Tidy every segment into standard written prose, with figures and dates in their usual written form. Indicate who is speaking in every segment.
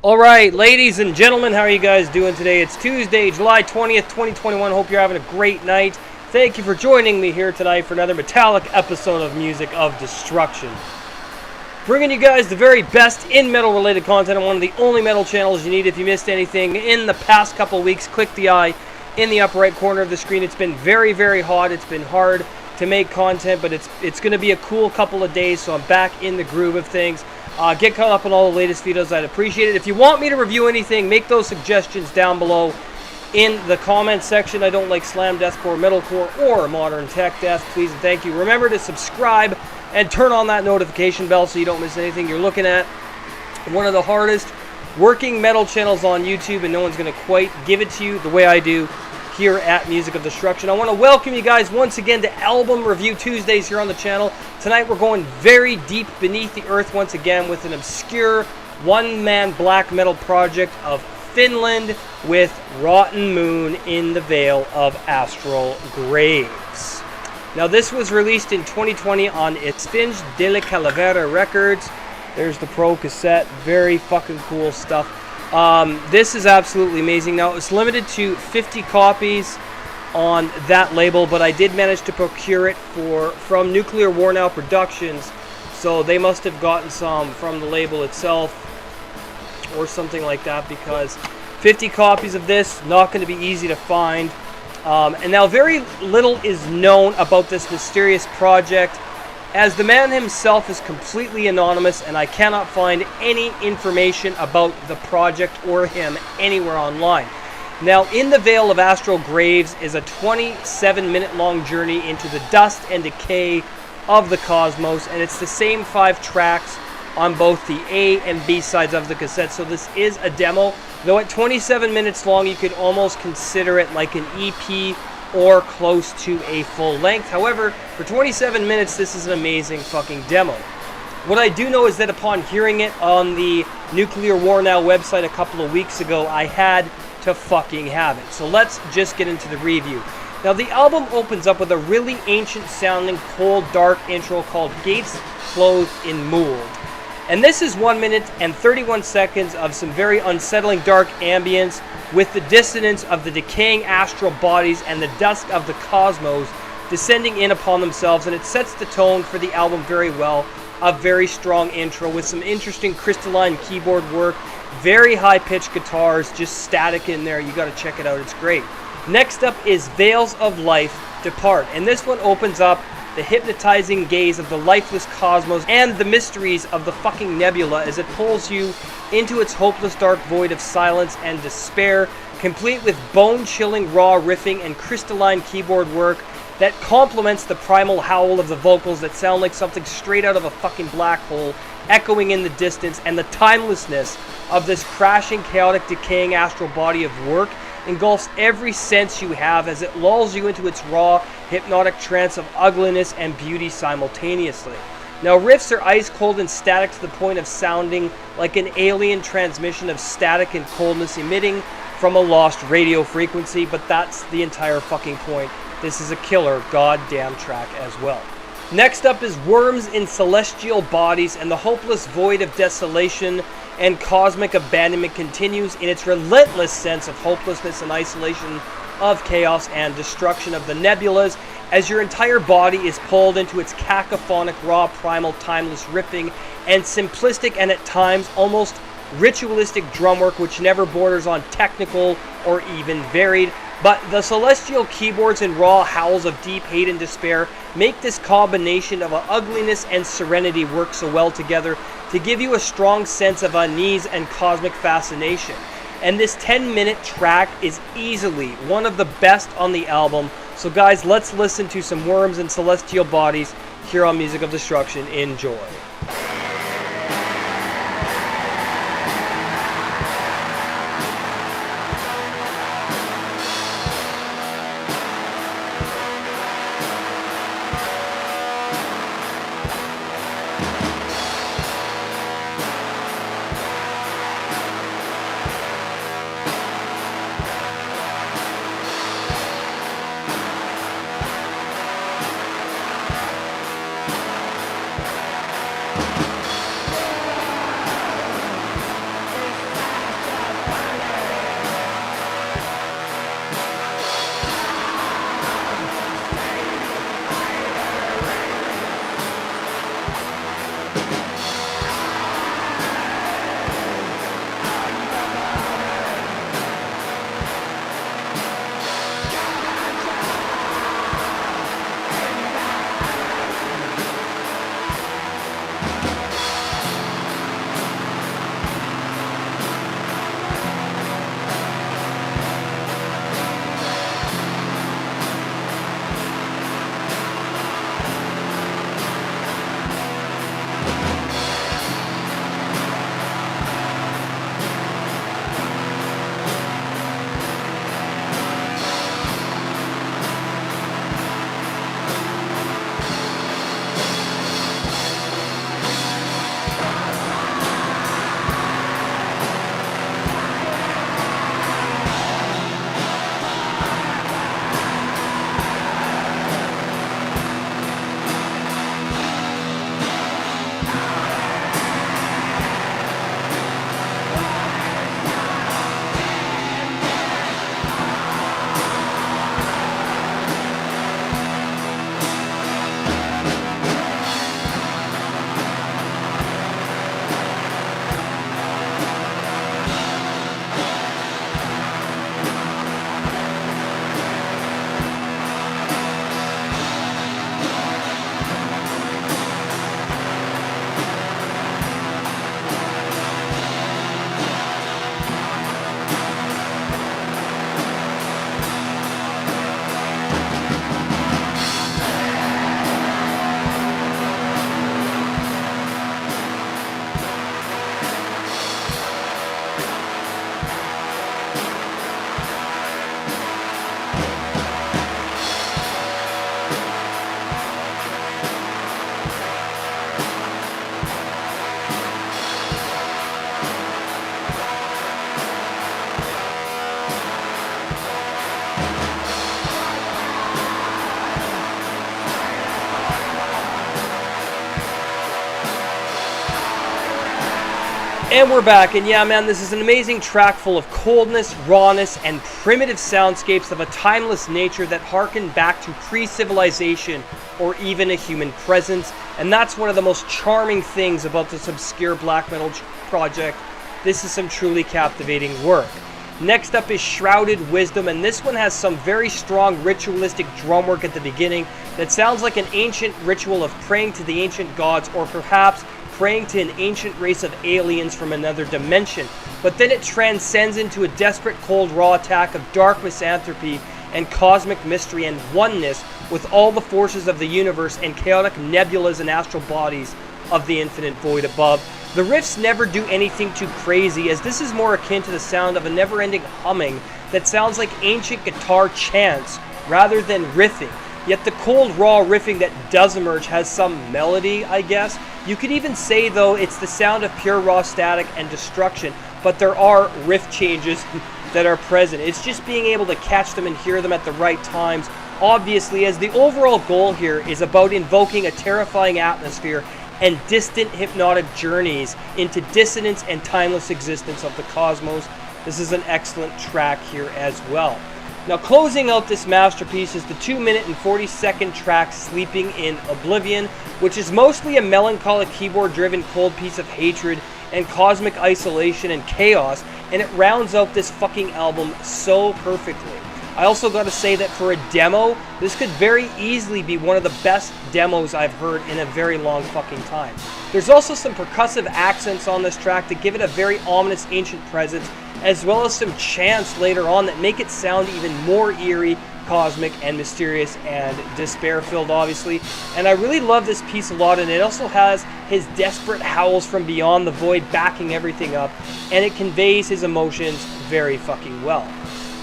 Speaker 1: All right, ladies and gentlemen, how are you guys doing today? It's Tuesday, July 20th, 2021. Hope you're having a great night. Thank you for joining me here tonight for another metallic episode of Music of Destruction. Bringing you guys the very best in metal-related content on one of the only metal channels you need. If you missed anything in the past couple weeks, click the eye in the upper right corner of the screen. It's been very, very hot. It's been hard to make content, but it's going to be a cool couple of days, so I'm back in the groove of things. Get caught up on all the latest videos. I'd appreciate it. If you want me to review anything, make those suggestions down below in the comments section. I don't like slam deathcore, metalcore, or modern tech death. Please and thank you. Remember to subscribe and turn on that notification bell so you don't miss anything. You're looking at one of the hardest working metal channels on YouTube, and no one's going to quite give it to you the way I do here at Music of Destruction. I want to welcome you guys once again to Album Review Tuesdays here on the channel. Tonight we're going very deep beneath the earth once again with an obscure one-man black metal project of Finland with Rotten Moon in the Vale of Astral Graves. Now this was released in 2020 on Esfinge de Calavera Records. There's the Pro Cassette. Very fucking cool stuff. This is absolutely amazing. Now, it was limited to 50 copies on that label, but I did manage to procure it from Nuclear War Now Productions, so they must have gotten some from the label itself or something like that, because 50 copies of this, not going to be easy to find. And now, very little is known about this mysterious project, as the man himself is completely anonymous, and I cannot find any information about the project or him anywhere online. Now, In the Vale of Astral Graves is a 27-minute long journey into the dust and decay of the cosmos, and it's the same 5 tracks on both the A and B sides of the cassette, so this is a demo. Though at 27 minutes long, you could almost consider it like an EP or close to a full length. However, for 27 minutes, this is an amazing fucking demo. What I do know is that upon hearing it on the Nuclear War Now website a couple of weeks ago, I had to fucking have it. So let's just get into the review. Now, the album opens up with a really ancient sounding, cold, dark intro called Gates Closed in Mould. And this is 1 minute and 31 seconds of some very unsettling dark ambience with the dissonance of the decaying astral bodies and the dusk of the cosmos descending in upon themselves, and it sets the tone for the album very well. A very strong intro with some interesting crystalline keyboard work, very high-pitched guitars, just static in there. You got to check it out, it's great. Next up is Veils of Life Depart, and this one opens up the hypnotizing gaze of the lifeless cosmos and the mysteries of the fucking nebula as it pulls you into its hopeless dark void of silence and despair, complete with bone-chilling raw riffing and crystalline keyboard work that complements the primal howl of the vocals that sound like something straight out of a fucking black hole echoing in the distance, and the timelessness of this crashing, chaotic, decaying astral body of work engulfs every sense you have as it lulls you into its raw, hypnotic trance of ugliness and beauty simultaneously. Now, riffs are ice cold and static to the point of sounding like an alien transmission of static and coldness emitting from a lost radio frequency, but that's the entire fucking point. This is a killer goddamn track as well. Next up is Worms in Celestial Bodies, and the hopeless void of desolation and cosmic abandonment continues in its relentless sense of hopelessness and isolation, of chaos and destruction of the nebulas, as your entire body is pulled into its cacophonic, raw, primal, timeless riffing and simplistic and at times almost ritualistic drum work which never borders on technical or even varied. But the celestial keyboards and raw howls of deep hate and despair make this combination of ugliness and serenity work so well together to give you a strong sense of unease and cosmic fascination. And this 10-minute track is easily one of the best on the album. So guys, let's listen to some Worms and Celestial Bodies here on Music of Destruction. Enjoy. And we're back, and yeah, man, this is an amazing track full of coldness, rawness, and primitive soundscapes of a timeless nature that harken back to pre-civilization or even a human presence. And that's one of the most charming things about this obscure black metal project. This is some truly captivating work. Next up is Shrouded Wisdom, and this one has some very strong ritualistic drum work at the beginning that sounds like an ancient ritual of praying to the ancient gods, or perhaps praying to an ancient race of aliens from another dimension. But then it transcends into a desperate, cold, raw attack of dark misanthropy and cosmic mystery and oneness with all the forces of the universe and chaotic nebulas and astral bodies of the infinite void above. The riffs never do anything too crazy, as this is more akin to the sound of a never-ending humming that sounds like ancient guitar chants rather than riffing. Yet the cold, raw riffing that does emerge has some melody, I guess. You could even say, though, it's the sound of pure raw static and destruction, but there are riff changes that are present. It's just being able to catch them and hear them at the right times, obviously, as the overall goal here is about invoking a terrifying atmosphere and distant hypnotic journeys into dissonance and timeless existence of the cosmos. This is an excellent track here as well. Now, closing out this masterpiece is the 2-minute and 40-second track Sleeping in Oblivion, which is mostly a melancholic keyboard-driven cold piece of hatred and cosmic isolation and chaos, and it rounds out this fucking album so perfectly. I also got to say that for a demo, this could very easily be one of the best demos I've heard in a very long fucking time. There's also some percussive accents on this track that give it a very ominous ancient presence, as well as some chants later on that make it sound even more eerie, cosmic, and mysterious, and despair-filled, obviously. And I really love this piece a lot, and it also has his desperate howls from beyond the void backing everything up, and it conveys his emotions very fucking well.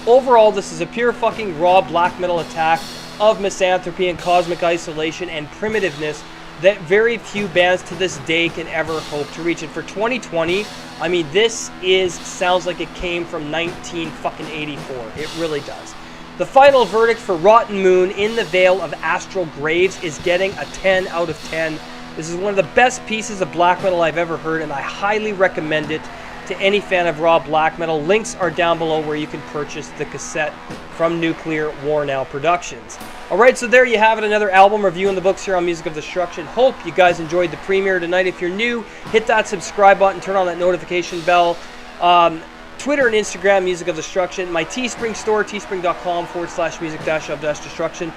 Speaker 1: Overall, this is a pure fucking raw black metal attack of misanthropy and cosmic isolation and primitiveness that very few bands to this day can ever hope to reach. And for 2020, I mean, this sounds like it came from 1984. It really does. The final verdict for Rotten Moon in the Vale of Astral Graves is getting a 10 out of 10. This is one of the best pieces of black metal I've ever heard, and I highly recommend it to any fan of raw black metal. Links are down below where you can purchase the cassette from Nuclear War Now Productions. Alright, so there you have it, another album review in the books here on Music of Destruction. Hope you guys enjoyed the premiere tonight. If you're new, hit that subscribe button, turn on that notification bell. Twitter and Instagram, Music of Destruction. My Teespring store, teespring.com/music-of-destruction.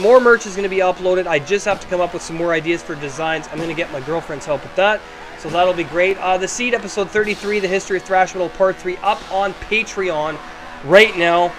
Speaker 1: More merch is going to be uploaded. I just have to come up with some more ideas for designs. I'm going to get my girlfriend's help with that, so that'll be great. The Seed, episode 33, The History of Thrash Metal, part 3, up on Patreon right now.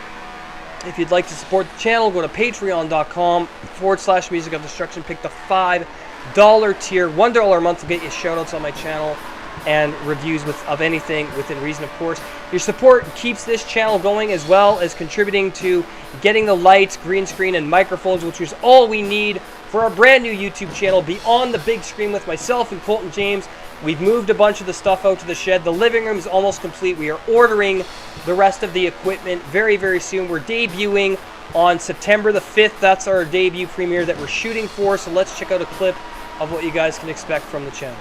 Speaker 1: If you'd like to support the channel, go to patreon.com/music-of-destruction. Pick the $5 tier. $1 a month will get you shoutouts on my channel and reviews of anything within reason, of course. Your support keeps this channel going, as well as contributing to getting the lights, green screen, and microphones, which is all we need for our brand new YouTube channel, Beyond the Big Screen, with myself and Colton James. We've moved a bunch of the stuff out to the shed. The living room is almost complete. We are ordering the rest of the equipment very, very soon. We're debuting on September the 5th. That's our debut premiere that we're shooting for, so let's check out a clip of what you guys can expect from the channel.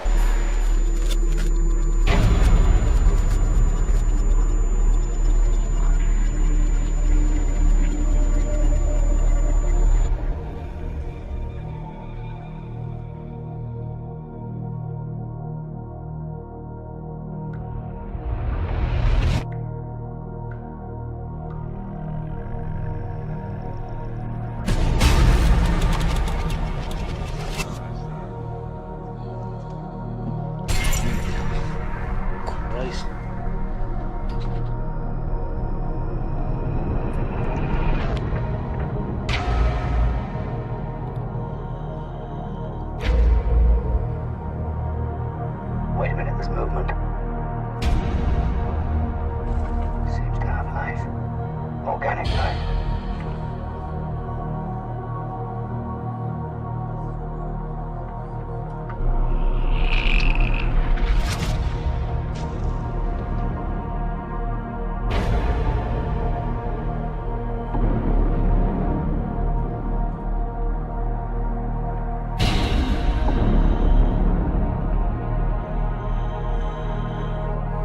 Speaker 2: Wait a minute, this movement seems to have life. Organic life.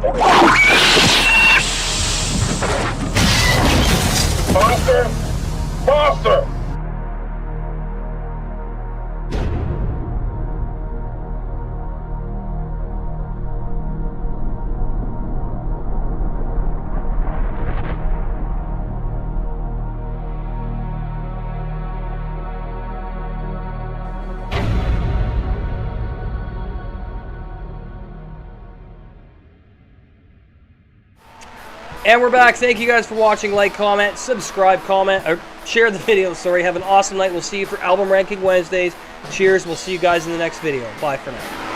Speaker 3: Faster! Faster!
Speaker 1: And we're back. Thank you guys for watching. Like, comment, subscribe, comment, or share the video. Sorry. Have an awesome night. We'll see you for Album Ranking Wednesdays. Cheers. We'll see you guys in the next video. Bye for now.